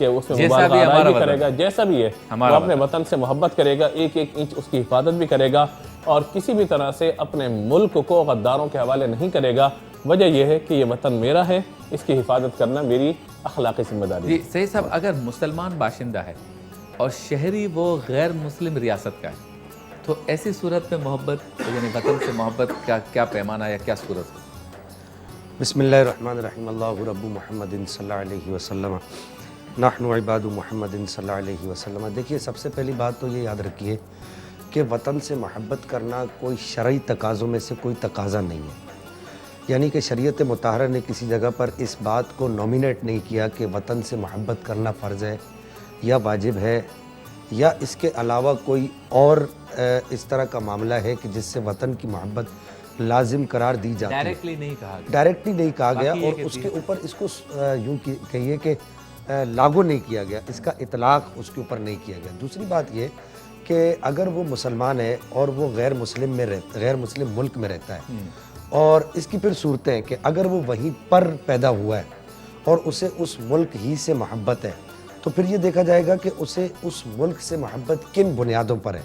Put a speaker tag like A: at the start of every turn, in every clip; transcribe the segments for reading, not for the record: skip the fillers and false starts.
A: کہ اس میں
B: جیسا
A: مبالغہ
B: بھی ہمارا
A: بھی
B: وطن
A: کرے گا، جیسا بھی ہے وہ اپنے وطن سے محبت کرے گا، ایک ایک انچ اس کی حفاظت بھی کرے گا اور کسی بھی طرح سے اپنے ملک کو غداروں کے حوالے نہیں کرے گا۔ وجہ یہ ہے کہ یہ وطن میرا ہے، اس کی حفاظت کرنا میری اخلاقی ذمہ داری ہے۔
B: جی سید صاحب، اگر مسلمان باشندہ ہے اور شہری وہ غیر مسلم ریاست کا ہے تو ایسی صورت میں محبت یعنی وطن سے محبت کا کیا پیمانہ یا کیا صورت ہے؟
C: بسم اللہ الرحمن الرحیم، اللہ رب محمد صلی اللہ علیہ وسلم نحن عباد محمد صلی اللہ علیہ وسلم۔ دیکھیے، سب سے پہلی بات تو یہ یاد رکھیے کہ وطن سے محبت کرنا کوئی شرعی تقاضوں میں سے کوئی تقاضا نہیں ہے، یعنی کہ شریعت مطہرہ نے کسی جگہ پر اس بات کو نومینیٹ نہیں کیا کہ وطن سے محبت کرنا فرض ہے یا واجب ہے یا اس کے علاوہ کوئی اور اس طرح کا معاملہ ہے کہ جس سے وطن کی محبت لازم قرار دی جاتی ہے۔
B: ڈائریکٹلی نہیں کہا گیا،
C: ڈائریکٹلی نہیں کہا گیا
B: باقی یہ
C: اور
B: کہ
C: اس کے اوپر اس کو یوں کہیے کہ لاگو نہیں کیا گیا، اس کا اطلاق اس کے اوپر نہیں کیا گیا۔ دوسری بات یہ کہ اگر وہ مسلمان ہے اور وہ غیر مسلم ملک میں رہتا ہے اور اس کی پھر صورتیں ہیں کہ اگر وہ وہیں پر پیدا ہوا ہے اور اسے اس ملک ہی سے محبت ہے تو پھر یہ دیکھا جائے گا کہ اسے اس ملک سے محبت کن بنیادوں پر ہے۔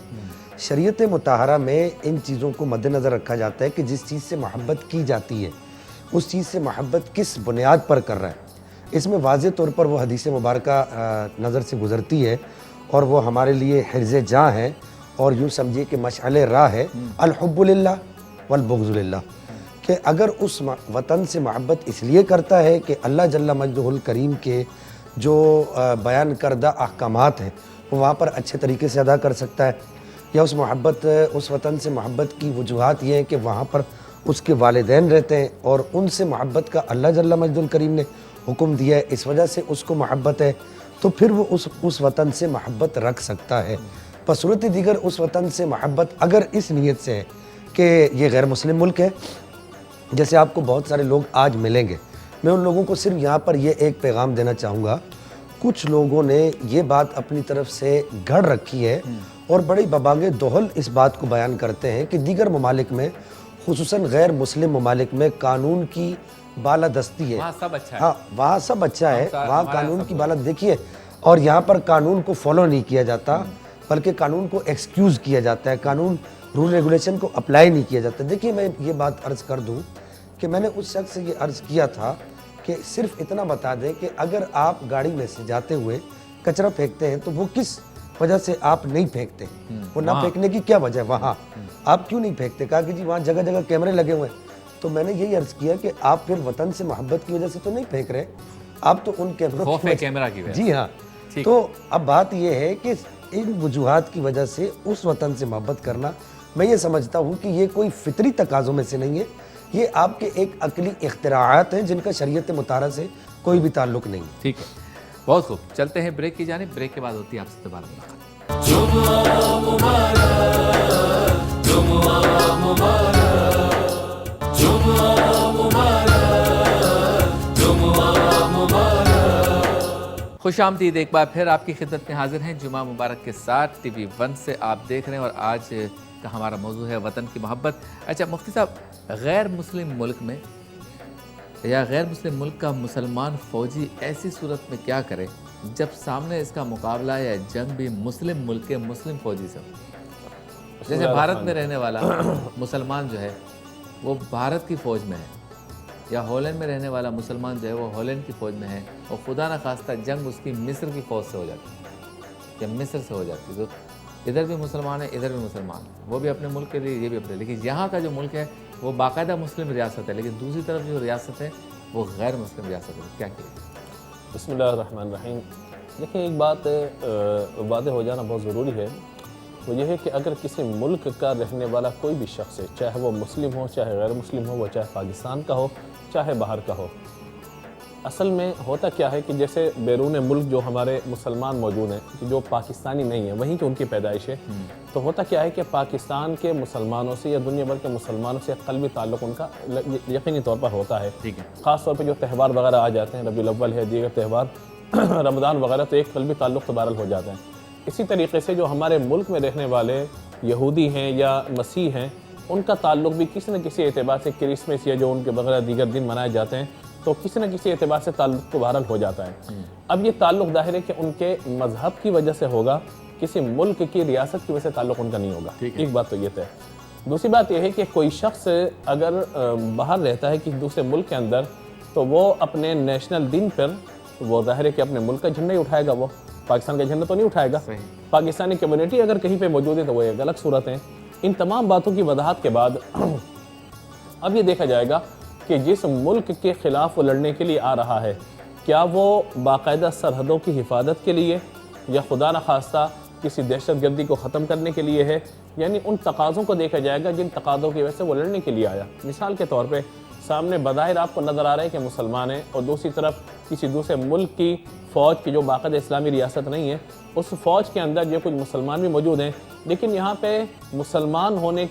C: شریعت مطہرہ میں ان چیزوں کو مد نظر رکھا جاتا ہے کہ جس چیز سے محبت کی جاتی ہے اس چیز سے محبت کس بنیاد پر کر رہا ہے۔ اس میں واضح طور پر وہ حدیث مبارکہ نظر سے گزرتی ہے اور وہ ہمارے لیے حرز جاں ہے اور یوں سمجھیے کہ مشعل راہ ہے، الحب للہ والبغض للہ، کہ اگر اس وطن سے محبت اس لیے کرتا ہے کہ اللہ جل مجدہ الکریم کے جو بیان کردہ احکامات ہیں وہ وہاں پر اچھے طریقے سے ادا کر سکتا ہے، یا اس وطن سے محبت کی وجوہات یہ ہیں کہ وہاں پر اس کے والدین رہتے ہیں اور ان سے محبت کا اللہ جل مجدہ الکریم نے حکم دیا ہے، اس وجہ سے اس کو محبت ہے، تو پھر وہ اس وطن سے محبت رکھ سکتا ہے۔ بصورت دیگر اس وطن سے محبت اگر اس نیت سے ہے کہ یہ غیر مسلم ملک ہے، جیسے آپ کو بہت سارے لوگ آج ملیں گے، میں ان لوگوں کو صرف یہاں پر یہ ایک پیغام دینا چاہوں گا، کچھ لوگوں نے یہ بات اپنی طرف سے گھڑ رکھی ہے اور بڑی ببانگ دہل اس بات کو بیان کرتے ہیں کہ دیگر ممالک میں خصوصاً غیر مسلم ممالک میں قانون کی بالادستی ہے،
B: وہاں سب اچھا ہے،
C: ہاں وہاں سب اچھا ہے، وہاں قانون کی بالادستی دیکھیے، اور یہاں پر قانون کو فالو نہیں کیا جاتا بلکہ قانون کو ایکسکیوز کیا جاتا ہے، قانون رول ریگولیشن کو اپلائی نہیں کیا جاتا۔ دیکھیے، میں یہ بات عرض کر دوں کہ میں نے اس شخص سے یہ عرض کیا تھا کہ صرف اتنا بتا دیں کہ اگر آپ گاڑی میں سے جاتے ہوئے کچرا پھینکتے ہیں تو وہ کس وجہ سے آپ نہیں پھینکتے، وہ نہ پھینکنے کی کیا وجہ ہے، وہاں آپ کیوں نہیں پھینکتے؟ کہا کہ جی وہاں جگہ جگہ کیمرے لگے ہوئے ہیں۔ تو میں نے یہی عرض کیا کہ آپ پھر وطن سے محبت کی وجہ سے تو نہیں پھینک رہے، آپ تو ان کیمروں
B: کی وجہ،
C: جی ہاں۔ تو اب بات یہ ہے کہ ان وجوہات کی وجہ سے اس وطن سے محبت کرنا، میں یہ سمجھتا ہوں کہ یہ کوئی فطری تقاضوں میں سے نہیں ہے، یہ آپ کے ایک عقلی اختراعات ہیں جن کا شریعت مطہرہ سے کوئی بھی تعلق نہیں ہے۔
B: ٹھیک ہے، بہت خوب، چلتے ہیں بریک کی جانب، بریک کے بعد ہوتی ہے آپ سے دوبارہ ملاقات۔ خوش آمدید، ایک بار پھر آپ کی خدمت میں حاضر ہیں جمعہ مبارک کے ساتھ، ٹی وی 1 سے آپ دیکھ رہے ہیں اور آج کا ہمارا موضوع ہے وطن کی محبت۔ اچھا مفتی صاحب، غیر مسلم ملک میں یا غیر مسلم ملک کا مسلمان فوجی ایسی صورت میں کیا کرے جب سامنے اس کا مقابلہ یا جنگ بھی مسلم ملک کے مسلم فوجی سے ہو؟ جیسے بھارت میں رہنے والا مسلمان جو ہے وہ بھارت کی فوج میں ہے، یا ہالینڈ میں رہنے والا مسلمان جو ہے وہ ہالینڈ کی فوج میں ہے، اور خدا نخواستہ جنگ اس کی مصر کی فوج سے ہو جاتی ہے یا مصر سے ہو جاتی ہے، تو ادھر بھی مسلمان ہے ادھر بھی مسلمان، وہ بھی اپنے ملک کے لیے یہ بھی اپنے، لیکن یہاں کا جو ملک ہے وہ باقاعدہ مسلم ریاست ہے، لیکن دوسری طرف جو ریاست ہے وہ غیر مسلم ریاست ہے، کیا کیا؟
A: بسم اللہ الرحمن الرحیم۔ دیکھیں، ایک بات واضح ہو جانا بہت ضروری ہے، وہ یہ ہے کہ اگر کسی ملک کا رہنے والا کوئی بھی شخص ہے، چاہے وہ مسلم ہو چاہے غیر مسلم ہو، وہ چاہے پاکستان کا ہو چاہے باہر کا ہو، اصل میں ہوتا کیا ہے کہ جیسے بیرون ملک جو ہمارے مسلمان موجود ہیں کہ جو پاکستانی نہیں ہیں، وہیں کہ ان کی پیدائش ہے، تو ہوتا کیا ہے کہ پاکستان کے مسلمانوں سے یا دنیا بھر کے مسلمانوں سے قلبی تعلق ان کا یقینی طور پر ہوتا ہے۔ خاص طور پہ جو تہوار وغیرہ آ جاتے ہیں، ربیع الاول ہے، دیگر تہوار، رمضان وغیرہ، تو ایک قلبی تعلق تو بہرحال ہو جاتا ہے۔ اسی طریقے سے جو ہمارے ملک میں رہنے والے یہودی ہیں یا مسیح ہیں، ان کا تعلق بھی کسی نہ کسی اعتبار سے کرسمس یا جو ان کے وغیرہ دیگر دن منائے جاتے ہیں، تو کسی نہ کسی اعتبار سے تعلق تو بہرحال ہو جاتا ہے۔ اب یہ تعلق ظاہر ہے کہ ان کے مذہب کی وجہ سے ہوگا، کسی ملک کی ریاست کی وجہ سے تعلق ان کا نہیں ہوگا، ایک بات تو یہ ہے۔ دوسری بات یہ ہے کہ کوئی شخص اگر باہر رہتا ہے کسی دوسرے ملک کے اندر تو وہ اپنے نیشنل دن پر وہ ظاہر ہے کہ اپنے ملک کا جھنڈا ہی اٹھائے گا، وہ پاکستان کا جھنڈا تو نہیں اٹھائے گا۔ پاکستانی کمیونٹی اگر کہیں پہ موجود ہے تو وہ ایک الگ صورت ہے۔ ان تمام باتوں کی وضاحت کے بعد اب یہ دیکھا جائے گا کہ جس ملک کے خلاف وہ لڑنے کے لیے آ رہا ہے کیا وہ باقاعدہ سرحدوں کی حفاظت کے لیے یا خدا نخواستہ کسی دہشت گردی کو ختم کرنے کے لیے ہے، یعنی ان تقاضوں کو دیکھا جائے گا جن تقاضوں کی وجہ سے وہ لڑنے کے لیے آیا۔ مثال کے طور پہ سامنے بظاہر آپ کو نظر آ رہا ہے کہ مسلمان ہیں اور دوسری طرف کسی دوسرے ملک کی فوج کی جو باقاعدہ اسلامی ریاست نہیں ہے اس فوج کے اندر جو کچھ مسلمان بھی موجود ہیں، لیکن یہاں پہ مسلمان ہونے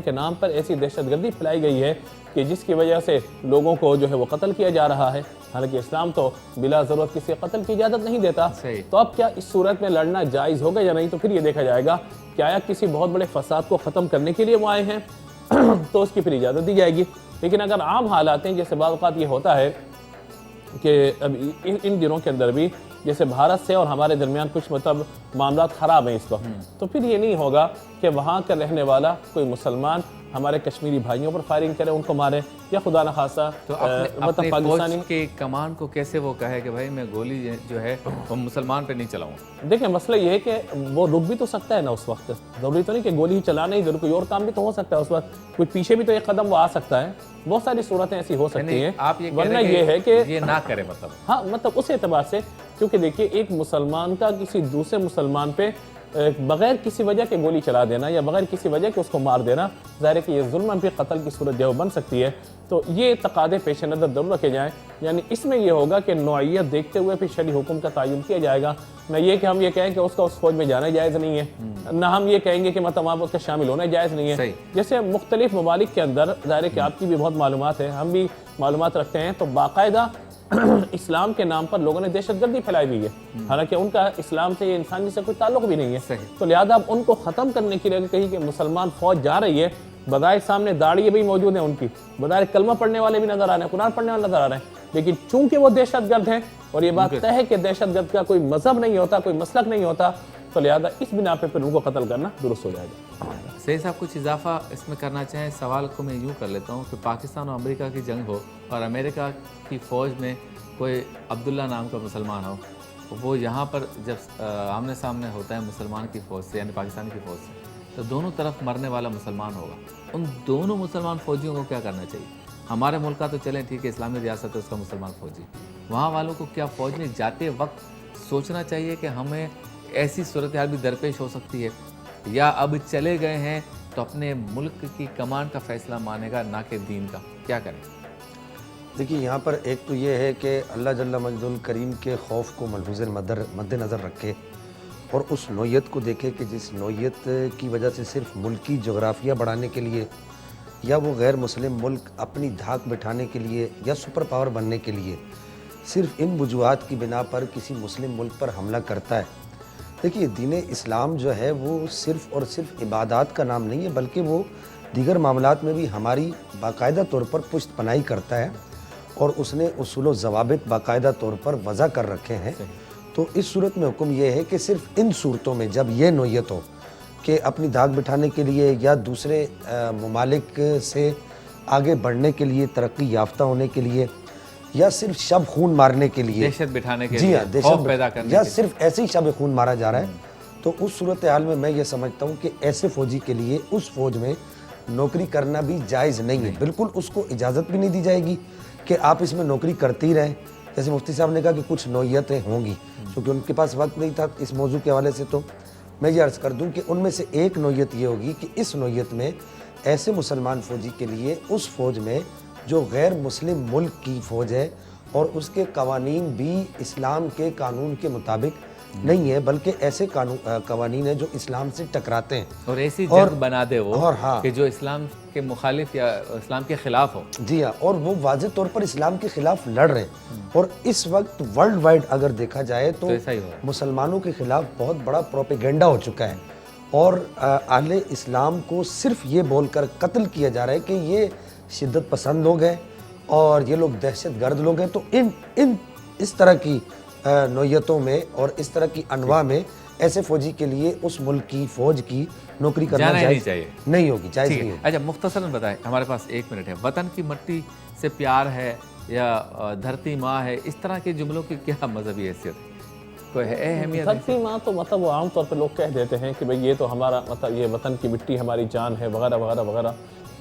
A: کے نام پر ایسی دہشت گردی پھیلائی گئی ہے کہ جس کی وجہ سے لوگوں کو جو ہے وہ قتل کیا جا رہا ہے، حالانکہ اسلام تو بلا ضرورت کسی قتل کی اجازت نہیں دیتا۔ تو اب کیا اس صورت میں لڑنا جائز ہوگا یا نہیں، تو پھر یہ دیکھا جائے گا کہ آیا کسی بہت بڑے فساد کو ختم کرنے کے لیے وہ آئے ہیں تو اس کی پھر اجازت دی جائے گی۔ لیکن اگر عام حالات ہیں، جیسے بعض اوقات یہ ہوتا ہے کہ اب ان دنوں کے اندر بھی جیسے بھارت سے اور ہمارے درمیان کچھ معاملات خراب ہیں اس وقت، تو پھر یہ نہیں ہوگا کہ وہاں کا رہنے والا کوئی مسلمان ہمارے کشمیری بھائیوں پر فائرنگ کرے، ان کو مارے، یا خدا نخواستہ
B: تو اپنے فوج کے کمان کو کیسے وہ کہے کہ بھائی میں گولی جو ہے وہ مسلمان پہ نہیں چلاؤں۔
A: دیکھیں مسئلہ یہ ہے کہ وہ رک بھی تو سکتا ہے نا اس وقت، ضروری تو نہیں کہ گولی ہی چلانا ہی ضروری، کوئی اور کام بھی تو ہو سکتا ہے اس وقت، کوئی پیچھے بھی تو ایک قدم وہ آ سکتا ہے، بہت ساری صورتیں ایسی ہو سکتی ہیں۔
B: آپ یہ
A: ورنہ یہ ہے کہ
B: یہ نہ کرے مطلب،
A: ہاں مطلب اس اعتبار سے، کیونکہ دیکھیے ایک مسلمان کا کسی دوسرے مسلمان پہ بغیر کسی وجہ کے گولی چلا دینا یا بغیر کسی وجہ کے اس کو مار دینا، ظاہر ہے کہ یہ ظلم پہ قتل کی صورت جو بن سکتی ہے۔ تو یہ تقاضے پیش نظر ضرور رکھے جائیں، یعنی اس میں یہ ہوگا کہ نوعیت دیکھتے ہوئے پھر شرعی حکم کا تعین کیا جائے گا، نہ یہ کہ ہم یہ کہیں کہ اس کا اس فوج میں جانا جائز نہیں ہے، نہ ہم یہ کہیں گے کہ مطلب آپ اس کا شامل ہونا جائز نہیں ہے۔ جیسے مختلف ممالک کے اندر ظاہر ہے کہ آپ کی بھی بہت معلومات ہے، ہم بھی معلومات رکھتے ہیں، تو باقاعدہ اسلام کے نام پر لوگوں نے دہشت گردی پھیلائی ہوئی ہے، حالانکہ ان کا اسلام سے یا انسانی سے کوئی تعلق بھی نہیں ہے۔ تو لہذا اب ان کو ختم کرنے کے لیے کہیں کہ مسلمان فوج جا رہی ہے، بظاہر سامنے داڑھی بھی موجود ہیں ان کی، بظاہر کلمہ پڑھنے والے بھی نظر آ رہے ہیں، قرآن پڑھنے والے نظر آ رہے ہیں، لیکن چونکہ وہ دہشت گرد ہیں اور یہ بات طے ہے کہ دہشت گرد کا کوئی مذہب نہیں ہوتا، کوئی مسلک نہیں ہوتا، تو لہذا اس بنا پہ پھر ان کو قتل کرنا درست ہو جائے گا۔
B: سید صاحب کچھ اضافہ اس میں کرنا چاہیں؟ سوال کو میں یوں کر لیتا ہوں کہ پاکستان اور امریکہ کی جنگ ہو اور امریکہ کی فوج میں کوئی عبداللہ نام کا مسلمان ہو، وہ یہاں پر جب آمنے سامنے ہوتا ہے مسلمان کی فوج سے یعنی پاکستان کی فوج سے، تو دونوں طرف مرنے والا مسلمان ہوگا، ان دونوں مسلمان فوجیوں کو کیا کرنا چاہیے؟ ہمارے ملک کا تو چلیں ٹھیک ہے اسلامی ریاست ہے اس کا مسلمان فوجی، وہاں والوں کو کیا فوج میں جاتے وقت سوچنا چاہیے کہ ہمیں ایسی صورتحال بھی درپیش ہو سکتی ہے، یا اب چلے گئے ہیں تو اپنے ملک کی کمان کا فیصلہ مانے گا نہ کہ دین کا، کیا کریں؟
C: دیکھیے یہاں پر ایک تو یہ ہے کہ اللہ جل مجد الکریم کے خوف کو ملحوظ مد نظر رکھے اور اس نوعیت کو دیکھے کہ جس نوعیت کی وجہ سے صرف ملکی جغرافیہ بڑھانے کے لیے یا وہ غیر مسلم ملک اپنی دھاک بٹھانے کے لیے یا سپر پاور بننے کے لیے صرف ان وجوہات کی بنا پر کسی مسلم ملک پر حملہ کرتا ہے۔ دیکھیے دین اسلام جو ہے وہ صرف اور صرف عبادات کا نام نہیں ہے، بلکہ وہ دیگر معاملات میں بھی ہماری باقاعدہ طور پر پشت پناہی کرتا ہے اور اس نے اصول و ضوابط باقاعدہ طور پر وضع کر رکھے ہیں۔ تو اس صورت میں حکم یہ ہے کہ صرف ان صورتوں میں جب یہ نوعیت ہو کہ اپنی دھاک بٹھانے کے لیے یا دوسرے ممالک سے آگے بڑھنے کے لیے، ترقی یافتہ ہونے کے لیے، یا صرف شب خون مارنے کے لیے،
B: دہشت بٹھانے کے
C: جی
B: لیے،
C: ہاں
B: خوف پیدا کرنے
C: یا
B: کے لیے،
C: صرف ایسے ہی شب خون مارا جا رہا ہے، تو اس صورتحال میں یہ سمجھتا ہوں کہ ایسے فوجی کے لیے اس فوج میں نوکری کرنا بھی جائز نہیں ہے، بالکل اس کو اجازت بھی نہیں دی جائے گی کہ آپ اس میں نوکری کرتی رہیں۔ جیسے مفتی صاحب نے کہا کہ کچھ نوعیتیں ہوں گی، کیونکہ ان کے پاس وقت نہیں تھا اس موضوع کے حوالے سے، تو میں یہ عرض کر دوں کہ ان میں سے ایک نوعیت یہ ہوگی کہ اس نوعیت میں ایسے مسلمان فوجی کے لیے اس فوج میں جو غیر مسلم ملک کی فوج ہے اور اس کے قوانین بھی اسلام کے قانون کے مطابق نہیں ہے، بلکہ ایسے قوانین ہیں جو اسلام سے ٹکراتے ہیں
B: اور ایسی جنگ بنا دے وہ
C: اور ہاں
B: کہ جو اسلام کے مخالف یا اسلام کے خلاف ہو،
C: جی ہاں، اور وہ واضح طور پر اسلام کے خلاف لڑ رہے ہیں۔ اور اس وقت ورلڈ وائڈ اگر دیکھا جائے تو
B: ایسا ہی ہو رہا ہے۔
C: مسلمانوں کے خلاف بہت بڑا پروپیگنڈا ہو چکا ہے اور اہل اسلام کو صرف یہ بول کر قتل کیا جا رہا ہے کہ یہ شدت پسند لوگ ہیں اور یہ لوگ دہشت گرد لوگ ہیں، تو اس طرح کی نوعیتوں میں اور اس طرح کی انواع میں ایسے فوجی کے لیے اس ملک کی فوج کی نوکری کرنا
B: جانا ہی
C: جائز
B: چاہیے،
C: نہیں ہوگی، جائز
B: ٹھیک
C: نہیں
B: ہے۔
C: ہوگی۔
B: اچھا مختصراً بتائیں، ہمارے پاس 1 منٹ ہے، وطن کی مٹی سے پیار ہے یا دھرتی ماں ہے، اس طرح کے جملوں کی کیا مذہبی حیثیت ہے؟ کوئی ہے اہمیت؟
A: دھرتی ماں تو مطلب وہ عام طور پہ لوگ کہہ دیتے ہیں کہ بھئی یہ تو ہمارا مطلب یہ وطن کی مٹی ہماری جان ہے وغیرہ وغیرہ وغیرہ،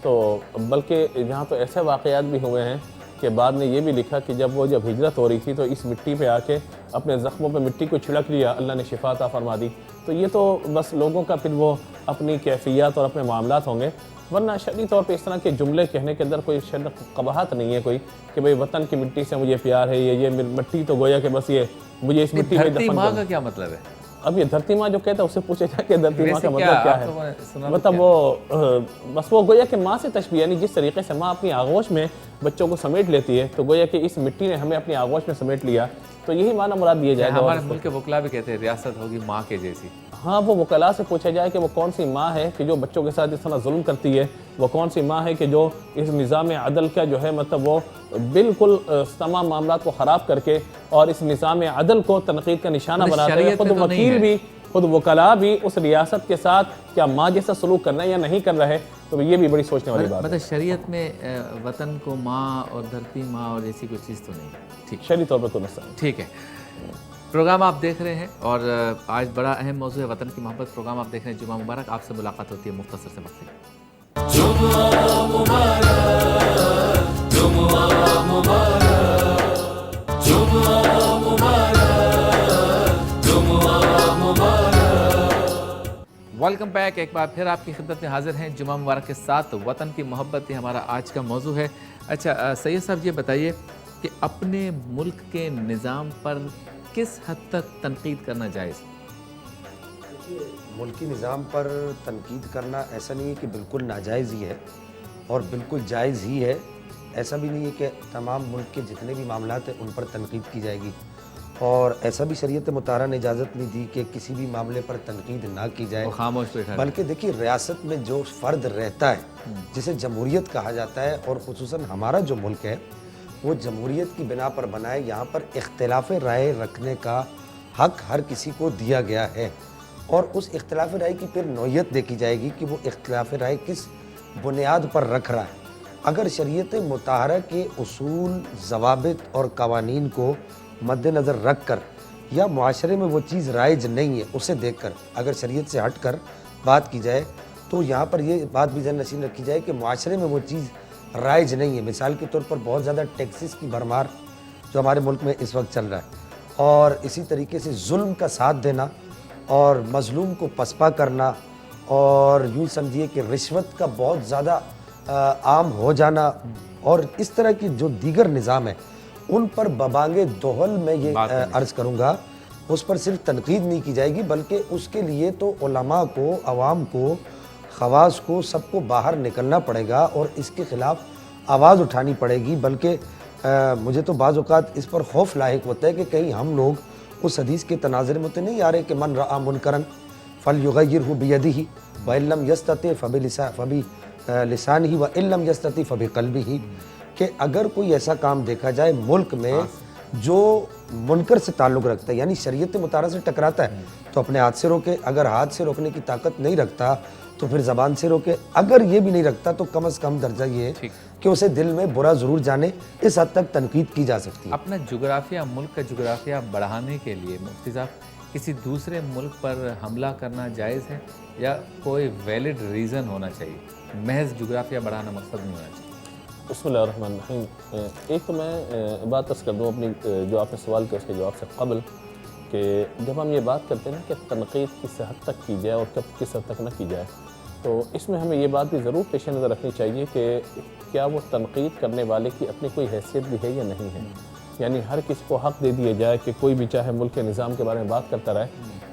A: تو بلکہ یہاں تو ایسے واقعات بھی ہوئے ہیں کہ بعد میں یہ بھی لکھا کہ جب ہجرت ہو رہی تھی تو اس مٹی پہ آ کے اپنے زخموں پہ مٹی کو چھڑک لیا، اللہ نے شفا عطا فرما دی۔ تو یہ تو بس لوگوں کا پھر وہ اپنی کیفیات اور اپنے معاملات ہوں گے، ورنہ شرعی طور پہ اس طرح کے جملے کہنے کے اندر کوئی قباحت نہیں ہے کوئی کہ بھئی وطن کی مٹی سے مجھے پیار ہے، یہ مٹی تو گویا کہ بس یہ مجھے اس مٹی میں
B: دھرتی
A: دفن
B: ماں
A: کر۔
B: کا کیا مطلب ہے؟
A: اب یہ دھرتی ماں جو کہتا ہے اس سے پوچھے جائے کہ دھرتی ماں کا
B: ویسے
A: مطلب کیا
B: آپ
A: ہے؟
B: لوگوں نے سنا تو
A: مطلب وہ بس وہ گویا کہ ماں سے تشبیہ، یعنی جس طریقے سے ماں اپنی آغوش میں بچوں کو سمیٹ لیتی ہے تو گویا کہ اس مٹی نے ہمیں اپنی آغوش میں سمیٹ لیا، تو یہی معنی مراد دیا جائے گا۔
B: ہمارے ملک کے وکلا بھی کہتے ہیں ریاست ہوگی ماں کے جیسی۔
A: ہاں وہ وکلاء سے پوچھا جائے کہ وہ کون سی ماں ہے کہ جو بچوں کے ساتھ اس طرح ظلم کرتی ہے، وہ کون سی ماں ہے کہ جو اس نظام عدل کا جو ہے مطلب وہ بالکل تمام معاملات کو خراب کر کے اور اس نظام عدل کو تنقید کا نشانہ بناتے ہیں۔
B: شریعت
A: خود
B: میں تو نہیں
A: وکیل
B: ہے۔
A: بھی، خود وکلاء بھی اس ریاست کے ساتھ کیا ماں جیسا سلوک کرنا ہے یا نہیں کر رہے، تو یہ بھی بڑی سوچنے والی بات ہے۔
B: مطلب شریعت میں وطن کو ماں اور دھرتی ماں اور ایسی کوئی چیز تو نہیں ہے، ٹھیک
A: شرعی طور پر کوئی مسئلہ نہیں۔
B: ٹھیک ہے۔ پروگرام آپ دیکھ رہے ہیں اور آج بڑا اہم موضوع ہے وطن کی محبت۔ پروگرام آپ دیکھ رہے ہیں جمعہ مبارک، آپ سے ملاقات ہوتی ہے مختصر سے وقت میں۔
D: جمعہ مبارک، جمعہ مبارک، جمعہ مبارک، جمعہ مبارک۔
B: ویلکم بیک، ایک بار پھر آپ کی خدمت میں حاضر ہیں جمعہ مبارک کے ساتھ۔ وطن کی محبت یہ ہمارا آج کا موضوع ہے۔ اچھا سید صاحب یہ بتائیے کہ اپنے ملک کے نظام پر کس حد تک تنقید کرنا جائز؟
C: ملکی نظام پر تنقید کرنا ایسا نہیں ہے کہ بالکل ناجائز ہی ہے اور بالکل جائز ہی ہے، ایسا بھی نہیں ہے کہ تمام ملک کے جتنے بھی معاملات ہیں ان پر تنقید کی جائے گی، اور ایسا بھی شریعت مطہرہ نے اجازت نہیں دی کہ کسی بھی معاملے پر تنقید نہ کی جائے،
B: وہ خاموش بیٹھا
C: بلکہ دیکھیے ریاست میں جو فرد رہتا ہے جسے جمہوریت کہا جاتا ہے، اور خصوصاً ہمارا جو ملک ہے وہ جمہوریت کی بنا پر بنا ہے، یہاں پر اختلاف رائے رکھنے کا حق ہر کسی کو دیا گیا ہے، اور اس اختلاف رائے کی پھر نوعیت دیکھی جائے گی کہ وہ اختلاف رائے کس بنیاد پر رکھ رہا ہے۔ اگر شریعت مطہرہ کے اصول، ضوابط اور قوانین کو مد نظر رکھ کر یا معاشرے میں وہ چیز رائج نہیں ہے اسے دیکھ کر اگر شریعت سے ہٹ کر بات کی جائے تو یہاں پر یہ بات بھی ذہن نشین رکھی جائے کہ معاشرے میں وہ چیز رائج نہیں ہے۔ مثال کے طور پر بہت زیادہ ٹیکسز کی بھرمار جو ہمارے ملک میں اس وقت چل رہا ہے، اور اسی طریقے سے ظلم کا ساتھ دینا اور مظلوم کو پسپا کرنا، اور یوں سمجھیے کہ رشوت کا بہت زیادہ عام ہو جانا، اور اس طرح کی جو دیگر نظام ہیں ان پر ببانگ دوہل میں یہ عرض کروں گا، اس پر صرف تنقید نہیں کی جائے گی بلکہ اس کے لیے تو علماء کو، عوام کو، خواص کو، سب کو باہر نکلنا پڑے گا اور اس کے خلاف آواز اٹھانی پڑے گی۔ بلکہ مجھے تو بعض اوقات اس پر خوف لاحق ہوتا ہے کہ کہیں ہم لوگ اس حدیث کے تناظر میں تو نہیں آ رہے کہ من رأى منکرا فلیغیرہ بیدہ وإن لم یستطع فبلسانہ وإن لم یستطع فبقلبہ، کہ اگر کوئی ایسا کام دیکھا جائے ملک میں جو منکر سے تعلق رکھتا ہے، یعنی شریعت مطہرہ سے ٹکراتا ہے، تو اپنے ہاتھ سے روکے، اگر ہاتھ سے روکنے کی طاقت نہیں رکھتا تو پھر زبان سے روکے، اگر یہ بھی نہیں رکھتا تو کم از کم درجہ یہ ہے کہ اسے دل میں برا ضرور جانے، اس حد تک تنقید کی جا سکتی ہے۔
B: اپنا جغرافیہ، ملک کا جغرافیہ بڑھانے کے لیے مفتی صاحب کسی دوسرے ملک پر حملہ کرنا جائز ہے یا کوئی ویلڈ ریزن ہونا چاہیے؟ محض جغرافیہ بڑھانا مقصد نہیں ہونا چاہیے۔
A: بسم اللہ الرحمن الرحیم۔ ایک تو میں بات عرض کر دوں اپنی جو آپ نے سوال کیا اس کے جواب سے قبل، کہ جب ہم یہ بات کرتے ہیں نا کہ تنقید کس حد تک کی جائے اور کس حد تک نہ کی جائے، تو اس میں ہمیں یہ بات بھی ضرور پیش نظر رکھنی چاہیے کہ کیا وہ تنقید کرنے والے کی اپنی کوئی حیثیت بھی ہے یا نہیں ہے۔ یعنی ہر کسی کو حق دے دیا جائے کہ کوئی بھی چاہے ملک کے نظام کے بارے میں بات کرتا رہے،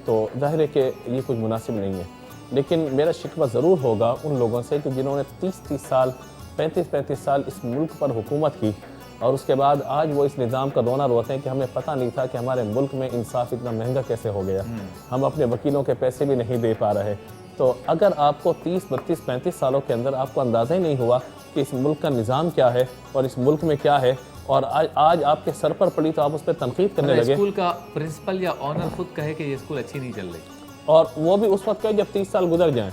A: تو ظاہر ہے کہ یہ کچھ مناسب نہیں ہے۔ لیکن میرا شکوہ ضرور ہوگا ان لوگوں سے کہ جنہوں نے 30 سال 35 سال اس ملک پر حکومت کی، اور اس کے بعد آج وہ اس نظام کا رونا روتے ہیں کہ ہمیں پتہ نہیں تھا کہ ہمارے ملک میں انصاف اتنا مہنگا کیسے ہو گیا، ہم اپنے وکیلوں کے پیسے بھی نہیں دے پا رہے۔ تو اگر آپ کو 30 32 35 سالوں کے اندر آپ کو اندازہ ہی نہیں ہوا کہ اس ملک کا نظام کیا ہے اور اس ملک میں کیا ہے، اور آج آپ کے سر پر پڑی تو آپ اس پہ تنقید کرنے لگے.
B: اسکول کا پرنسپل یا آنر خود کہے کہ یہ اسکول اچھی نہیں چل رہی،
A: اور وہ بھی اس وقت کہ جب 30 سال گزر جائیں.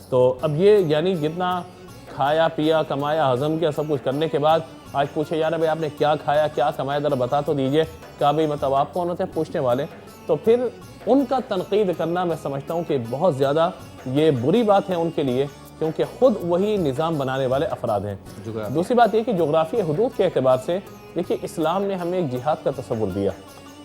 A: تو اب یہ یعنی جتنا کھایا پیا کمایا ہضم کیا سب کچھ کرنے کے بعد آج پوچھے جا رہا ہے بھائی آپ نے کیا کھایا کیا کمایا ذرا بتا تو دیجئے. کہا بھائی مطلب آپ کون ہوتے ہیں پوچھنے والے؟ تو پھر ان کا تنقید کرنا میں سمجھتا ہوں کہ بہت زیادہ یہ بری بات ہے ان کے لیے، کیونکہ خود وہی نظام بنانے والے افراد ہیں. دوسری بات یہ کہ جغرافی حدود کے اعتبار سے دیکھیے اسلام نے ہمیں ایک جہاد کا تصور دیا،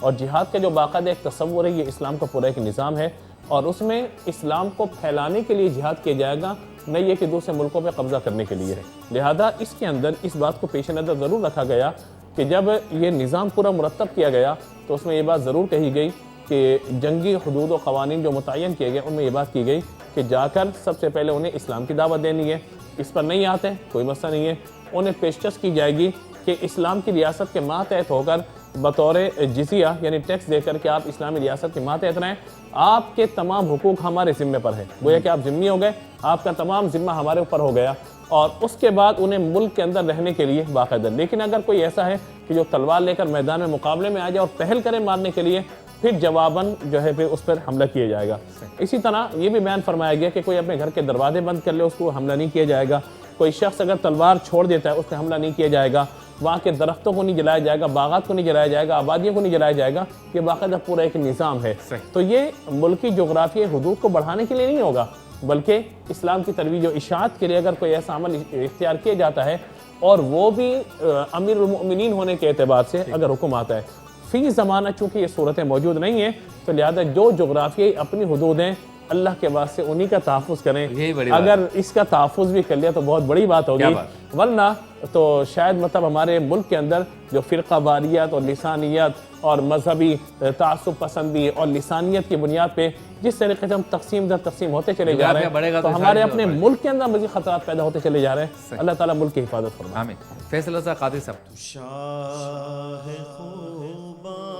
A: اور جہاد کا جو باقاعدہ ایک تصور ہے یہ اسلام کا پورا ایک نظام ہے، اور اس میں اسلام کو پھیلانے کے لیے جہاد کیا جائے گا، نہ یہ کہ دوسرے ملکوں پہ قبضہ کرنے کے لیے. لہذا اس کے اندر اس بات کو پیش نظر ضرور رکھا گیا کہ جب یہ نظام پورا مرتب کیا گیا تو اس میں یہ بات ضرور کہی گئی کہ جنگی حدود و قوانین جو متعین کیے گئے ان میں یہ بات کی گئی کہ جا کر سب سے پہلے انہیں اسلام کی دعوت دینی ہے. اس پر نہیں آتے کوئی مسئلہ نہیں ہے، انہیں پیشکش کی جائے گی کہ اسلام کی ریاست کے ماتحت ہو کر بطور جزیہ یعنی ٹیکس دے کر کہ آپ اسلامی ریاست کے ماتحت رہیں، آپ کے تمام حقوق ہمارے ذمے پر ہیں. گویا کہ آپ ذمہ ہو گئے، آپ کا تمام ذمہ ہمارے اوپر ہو گیا، اور اس کے بعد انہیں ملک کے اندر رہنے کے لیے باقاعدہ. لیکن اگر کوئی ایسا ہے کہ جو تلوار لے کر میدان میں مقابلے میں آ جائے اور پہل کرے مارنے کے لیے، پھر جواباً جو ہے پھر اس پر حملہ کیا جائے گا. اسی طرح یہ بھی بیان فرمایا گیا کہ کوئی اپنے گھر کے دروازے بند کر لے اس کو حملہ نہیں کیا جائے گا. کوئی شخص اگر تلوار چھوڑ دیتا ہے اس پہ حملہ نہیں کیا جائے گا. وہاں کے درختوں کو نہیں جلایا جائے گا، باغات کو نہیں جلایا جائے گا، آبادیوں کو نہیں جلایا جائے گا. یہ باقاعدہ پورا ایک نظام ہے. تو یہ ملکی جغرافیائی حدود کو بڑھانے کے لیے نہیں ہوگا، بلکہ اسلام کی ترویج و اشاعت کے لیے اگر کوئی ایسا عمل اختیار کیا جاتا ہے اور وہ بھی امیر المؤمنین ہونے کے اعتبار سے اگر حکم آتا ہے. فی زمانہ چونکہ یہ صورتیں موجود نہیں ہیں تو لہذا جو جغرافیائی اپنی حدود ہیں اللہ کے واسطے انہی کا تحفظ کریں. اگر اس کا تحفظ بھی کر لیا تو بہت بڑی بات ہوگی، ورنہ تو شاید مطلب ہمارے ملک کے اندر جو فرقہ واریت اور لسانیت اور مذہبی تعصب پسندی اور لسانیت کی بنیاد پہ جس طریقے سے ہم تقسیم در تقسیم ہوتے چلے جا رہے ہیں تو ہمارے اپنے ملک کے اندر مزید خطرات پیدا ہوتے چلے جا رہے ہیں. اللہ تعالیٰ ملک کی حفاظت فرمائے.
B: آمین. فیصل رضا قادری صاحب.
E: شاہ خوباں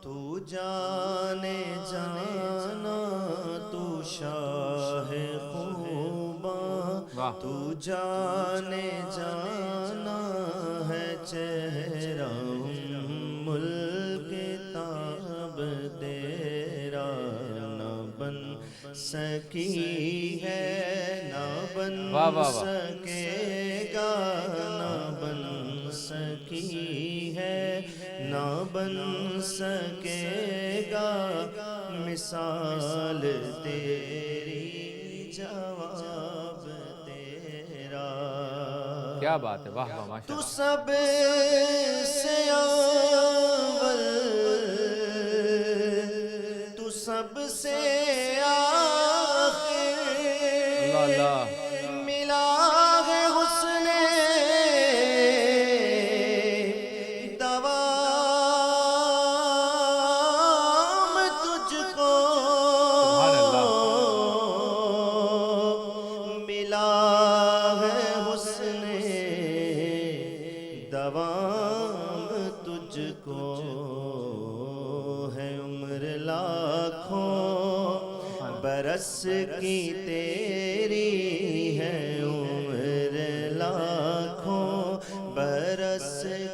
E: تو جانے جانا، تو شاہ خوباں تو جانے جانا ہے، چہرہ ملک تاب تیرا نہ بن سکی ہے، نہ بن سکے گا، نہ بن سکی ہے، نہ بن سکے گا، مثال تیری جواب تیرا.
B: کیا بات ہے، واہ واہ ماشاء
E: تو
B: اللہ.
E: سب سے اول، تو سب سے آخر، ملا ہے حسن دوام تجھ کو، ملا ہے حسن دوام تجھ کو، ہے عمر لاکھوں برس کی تیری، ہے عمر لاکھوں برس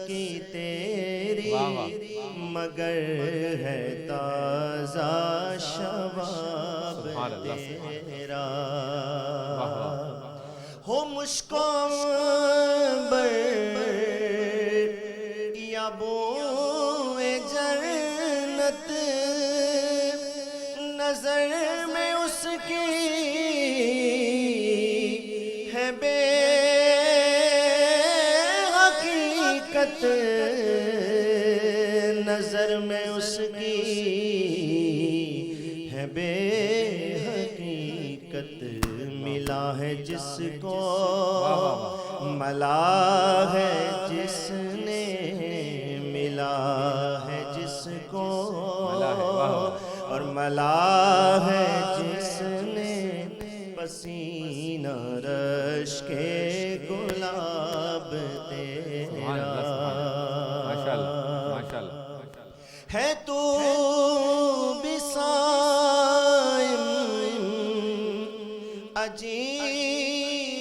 E: کی تیری، مگر ہے تازہ شباب تیرا. ہو مشک و عنبر یا بوئے جنت، نظر میں اس کی ہے بے حقیقت، نظر میں اس کی ہے بے حقیقت. ملا ہے جس کو ملا ہے جس نے، ملا ہے جس کو اور ملا ہے جس نے، پسینہ رش کے گلاب تیرا. ہے تو بھی صائم عجیب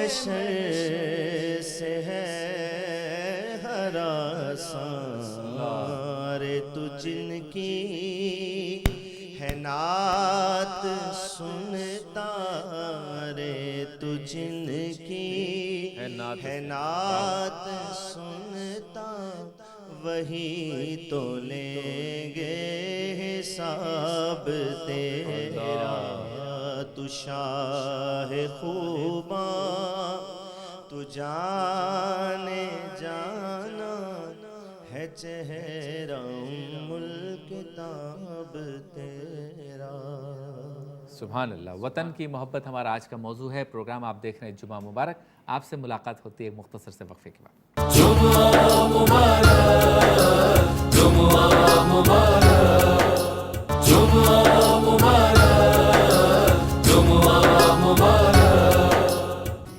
E: محشر سے ہے ہراساں رے تو جن کی ہے نعت سنتا رے تو جن کی ہے نعت سنتا وہی تو لیں گے حساب تیرا تو شاہ خوباں تو جانے جانا ہے چہرہ الکتاب تیرا۔
B: سبحان اللہ۔ وطن کی محبت ہمارا آج کا موضوع ہے۔ پروگرام آپ دیکھ رہے ہیں جمعہ مبارک۔ آپ سے ملاقات ہوتی ہے ایک مختصر سے وقفے کے بعد۔
D: جمعہ مبارک، جمعہ مبارک، جمعہ مبارک، جمعہ مبارک۔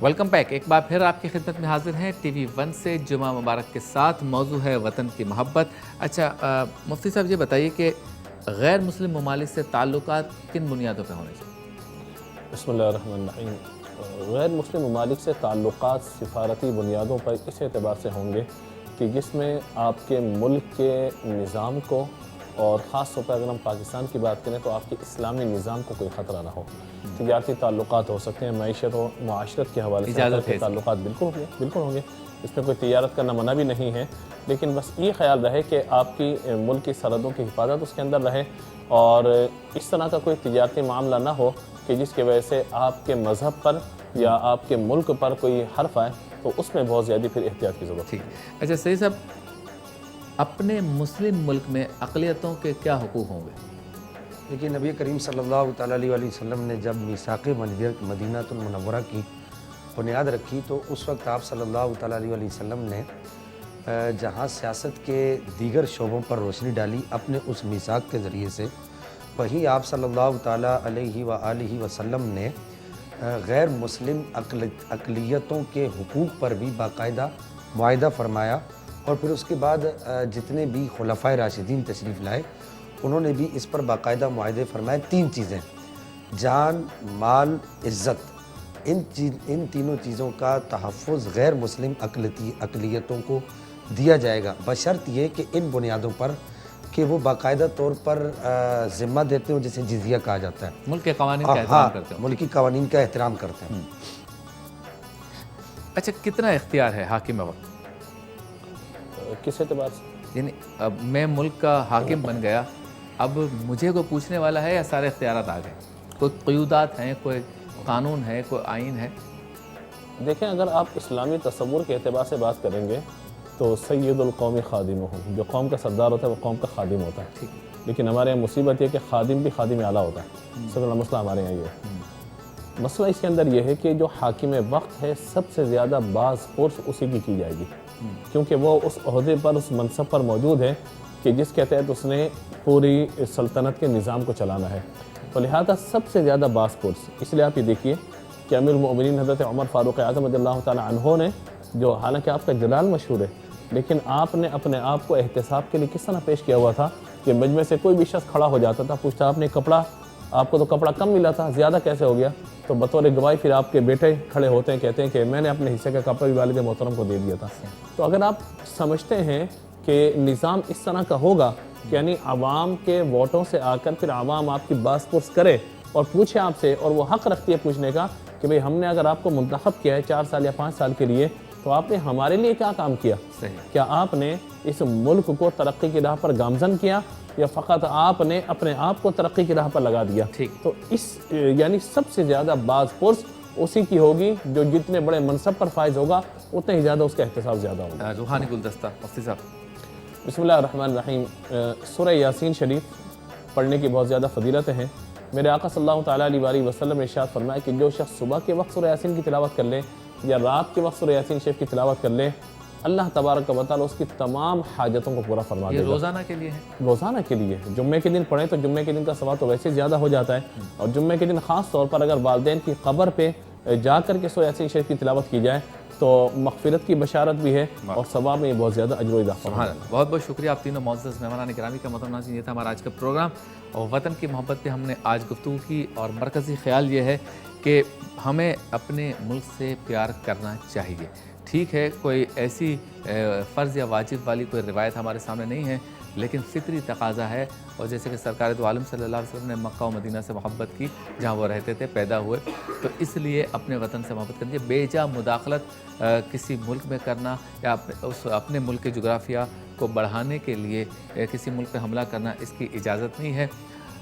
B: ویلکم بیک، ایک بار پھر آپ کی خدمت میں حاضر ہیں ٹی وی 1 سے جمعہ مبارک کے ساتھ۔ موضوع ہے وطن کی محبت۔ اچھا مفتی صاحب یہ بتائیے کہ غیر مسلم ممالک سے تعلقات کن بنیادوں پہ ہونے چاہیے؟
A: بسم اللہ الرحمن الرحیم۔ غیر مسلم ممالک سے تعلقات سفارتی بنیادوں پر اس اعتبار سے ہوں گے کہ جس میں آپ کے ملک کے نظام کو، اور خاص طور پر اگر ہم پاکستان کی بات کریں تو آپ کے اسلامی نظام کو کوئی خطرہ نہ ہو۔ تجارتی تعلقات ہو سکتے ہیں، معیشت و معاشرت کے حوالے سے تعلقات بالکل ہوں گے، اس میں کوئی تجارت کرنا منع بھی نہیں ہے، لیکن بس یہ خیال رہے کہ آپ کی ملک کی سرحدوں کی حفاظت اس کے اندر رہے، اور اس طرح کا کوئی تجارتی معاملہ نہ ہو کہ جس کی وجہ سے آپ کے مذہب پر یا آپ کے ملک پر کوئی حرف آئے، تو اس میں بہت زیادہ پھر احتیاط کی ضرورت ہے۔
B: ٹھیک۔ اچھا سید صاحب، اپنے مسلم ملک میں اقلیتوں کے کیا حقوق ہوں گے؟
C: لیکن نبی کریم صلی اللہ تعالیٰ علیہ وسلم نے جب میثاق مدینہ المنورہ کی بنیاد رکھی تو اس وقت آپ صلی اللہ تعالیٰ علیہ وسلم نے جہاں سیاست کے دیگر شعبوں پر روشنی ڈالی اپنے اس میثاق کے ذریعے سے، وہیں آپ صلی اللہ تعالیٰ علیہ وآلہ وسلم نے غیر مسلم اقلیتوں کے حقوق پر بھی باقاعدہ معاہدہ فرمایا، اور پھر اس کے بعد جتنے بھی خلفائے راشدین تشریف لائے انہوں نے بھی اس پر باقاعدہ معاہدے فرمائے۔ 3 چیزیں، جان، مال، عزت، ان تینوں چیزوں کا تحفظ غیر مسلم اقلیتوں کو دیا جائے گا، بشرط یہ کہ ان بنیادوں پر کہ وہ باقاعدہ طور پر ذمہ دیتے ہوں، جسے جزیہ کہا جاتا ہے،
B: ملک کے قوانین کا احترام کرتے ہیں۔
C: ملکی قوانین کا احترام کرتے ہیں۔
B: اچھا کتنا اختیار ہے حاکم وقت؟
A: کس اعتبار سے؟
B: یعنی اب میں ملک کا حاکم بن گیا، اب مجھے کوئی پوچھنے والا ہے یا سارے اختیارات آ گئے؟ کوئی قیودات ہیں، کوئی قانون ہے، کوئی آئین ہے؟
A: دیکھیں اگر آپ اسلامی تصور کے اعتبار سے بات کریں گے تو سید القوم خادمہم، جو قوم کا سردار ہوتا ہے وہ قوم کا خادم ہوتا ہے، لیکن ہمارے یہاں مصیبت یہ کہ خادم بھی خادم اعلیٰ ہوتا ہے۔ سب اللہ مسئلہ ہمارے یہاں یہ ہے۔ مسئلہ اس کے اندر یہ ہے کہ جو حاکم وقت ہے سب سے زیادہ باز پرس اسی کی جائے گی، کیونکہ وہ اس عہدے پر، اس منصب پر موجود ہے کہ جس کے تحت اس نے پوری سلطنت کے نظام کو چلانا ہے، تو لہذا سب سے زیادہ باز پرس۔ اس لیے آپ یہ دیکھیے کہ امیر المؤمنین حضرت عمر فاروق اعظم رضی اللہ تعالیٰ عنہ نے، جو حالانکہ آپ کا جلال مشہور ہے، لیکن آپ نے اپنے آپ کو احتساب کے لیے کس طرح پیش کیا ہوا تھا کہ مجمع سے کوئی بھی شخص کھڑا ہو جاتا تھا، پوچھتا آپ نے کپڑا، آپ کو تو کپڑا کم ملا تھا، زیادہ کیسے ہو گیا؟ تو بطور گواہی پھر آپ کے بیٹے کھڑے ہوتے ہیں، کہتے ہیں کہ میں نے اپنے حصے کا کپڑا بھی والد محترم کو دے دیا تھا۔ تو اگر آپ سمجھتے ہیں کہ نظام اس طرح کا ہوگا کہ یعنی عوام کے ووٹوں سے آ کر پھر عوام آپ کی باز پرس کرے اور پوچھے آپ سے، اور وہ حق رکھتی ہے پوچھنے کا کہ بھئی ہم نے اگر آپ کو منتخب کیا ہے 4 سال یا 5 سال کے لیے، تو آپ نے ہمارے لیے کیا کام کیا؟ کیا آپ نے اس ملک کو ترقی کی راہ پر گامزن کیا، یا فقط آپ نے اپنے آپ کو ترقی کی راہ پر لگا دیا؟ تو اس یعنی سب سے زیادہ باز پرس اسی کی ہوگی جو جتنے بڑے منصب پر فائز ہوگا اتنے ہی زیادہ اس کا احتساب زیادہ ہوگا۔
B: روحانی گلدستہ مفتی صاحب۔
A: بسم اللہ الرحمن الرحیم۔ سورہ یاسین شریف پڑھنے کی بہت زیادہ فضیلتیں ہیں۔ میرے آقا صلی اللہ تعالیٰ علیہ وسلم نے ارشاد فرمایا کہ جو شخص صبح کے وقت سورہ یاسین کی تلاوت کر لے یا رات کے وقت سورہ یاسین شریف کی تلاوت کر لے، اللہ تبارک و تعالیٰ اس کی تمام حاجتوں کو پورا فرما دے گا۔
B: یہ روزانہ کے لیے ہے؟
A: روزانہ کے لیے۔ جمعے کے دن پڑھیں تو جمعے کے دن کا ثواب تو ویسے زیادہ ہو جاتا ہے، اور جمعے کے دن خاص طور پر اگر والدین کی قبر پہ جا کر کے سورہ یاسین شریف کی تلاوت کی جائے تو مغفرت کی بشارت بھی ہے اور ثواب میں بہت زیادہ اجر و اضافہ ہے۔
B: بہت بہت شکریہ آپ تینوں معزز مہمان گرامی کا۔ محترم ناظرین، یہ تھا ہمارا آج کا پروگرام، اور وطن کی محبت پہ ہم نے آج گفتگو کی، اور مرکزی خیال یہ ہے کہ ہمیں اپنے ملک سے پیار کرنا چاہیے. ٹھیک ہے کوئی ایسی فرض یا واجب والی کوئی روایت ہمارے سامنے نہیں ہے، لیکن فطری تقاضا ہے. اور جیسے کہ سرکار دو عالم صلی اللہ علیہ وسلم نے مکہ و مدینہ سے محبت کی جہاں وہ رہتے تھے، پیدا ہوئے، تو اس لیے اپنے وطن سے محبت کرنی چاہیے. بے جا مداخلت کسی ملک میں کرنا یا اپنے ملک کے جغرافیہ کو بڑھانے کے لیے کسی ملک پہ حملہ کرنا، اس کی اجازت نہیں ہے.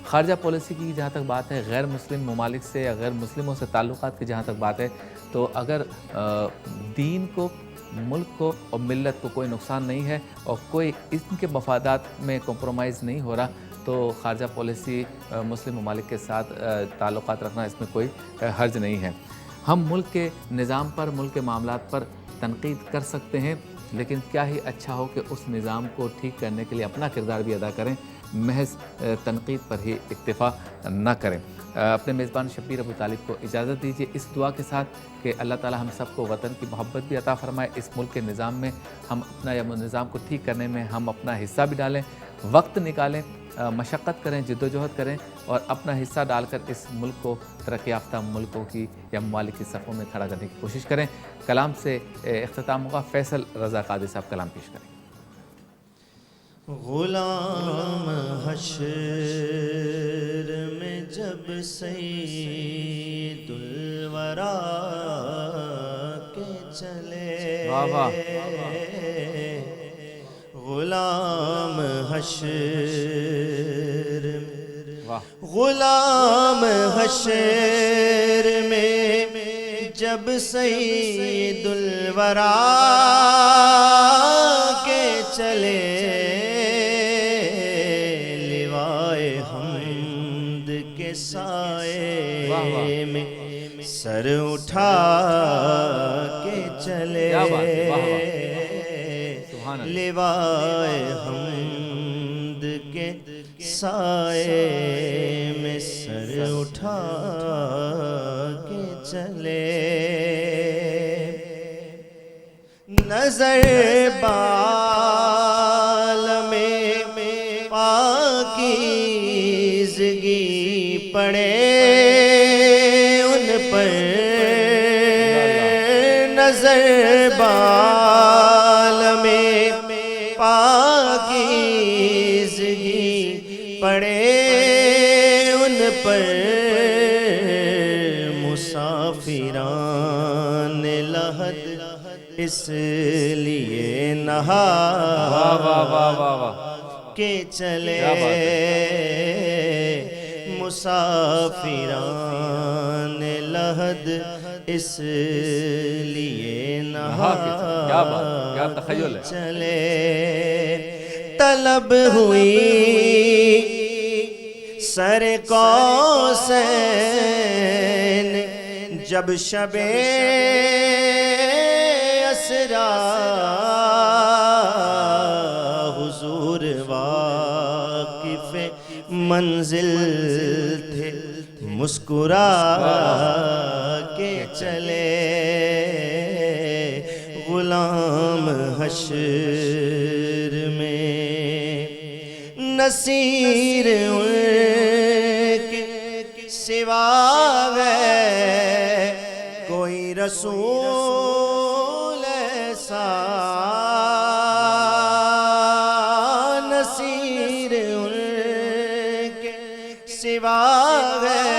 B: خارجہ پالیسی کی جہاں تک بات ہے، غیر مسلم ممالک سے یا غیر مسلموں سے تعلقات کی جہاں تک بات ہے، تو اگر دین کو، ملک کو اور ملت کو کوئی نقصان نہیں ہے اور کوئی ان کے مفادات میں کمپرومائز نہیں ہو رہا، تو خارجہ پالیسی مسلم ممالک کے ساتھ تعلقات رکھنا اس میں کوئی حرج نہیں ہے. ہم ملک کے نظام پر، ملک کے معاملات پر تنقید کر سکتے ہیں، لیکن کیا ہی اچھا ہو کہ اس نظام کو ٹھیک کرنے کے لیے اپنا کردار بھی ادا کریں، محض تنقید پر ہی اکتفا نہ کریں. اپنے میزبان شبیر ابو طالب کو اجازت دیجیے اس دعا کے ساتھ کہ اللہ تعالی ہم سب کو وطن کی محبت بھی عطا فرمائے. اس ملک کے نظام میں ہم اپنا نظام کو ٹھیک کرنے میں ہم اپنا حصہ بھی ڈالیں، وقت نکالیں، مشقت کریں، جد و جہد کریں اور اپنا حصہ ڈال کر اس ملک کو ترقی یافتہ ملکوں کی یا ممالک کی صفوں میں کھڑا کرنے کی کوشش کریں. کلام سے اختتام ہوگا. فیصل رضا قادری صاحب کلام پیش کریں.
E: غلام حشر میں جب سید الورا کے چلے،
B: واہ واہ.
E: غلام حشر،
B: واہ.
E: غلام حشر میں جب سید الورا کے چلے، لیوائے حمد کے سائے میں سر اٹھا کے چلے، لیوائے حمد کے سائے میں سر اٹھا کے چلے. نظر بعالم پاکیزگی پڑے ان پر، نظر بعالم پاکیزگی پڑے ان پر، مسافران لحد اس لیے نہا کے چلے، مسافران لحد اس لیے نہا کے چلے. طلب ہوئی سر کوسین جب شب اسرا، حضور واقف منزل تھے مسکرا کے چلے. غلام حشر میں نصیر ان کے سوا ہے کوئی رسول ایسا، نصیر ان کے سوا ہے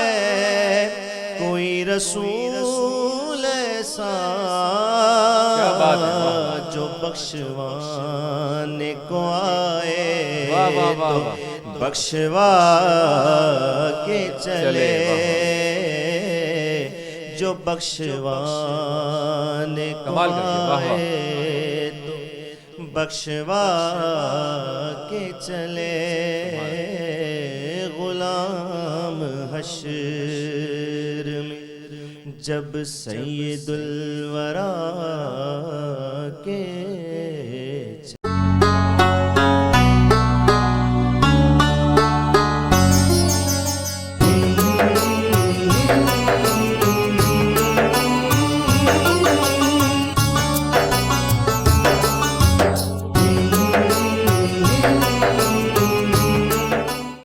E: کوئی رسول ایسا، جو بخشوانے کو آئے تو بخشوا کے چلے، جو بخشوانے کو آئے تو بخشوا کے چلے. غلام حشر میں جب سید الورا کے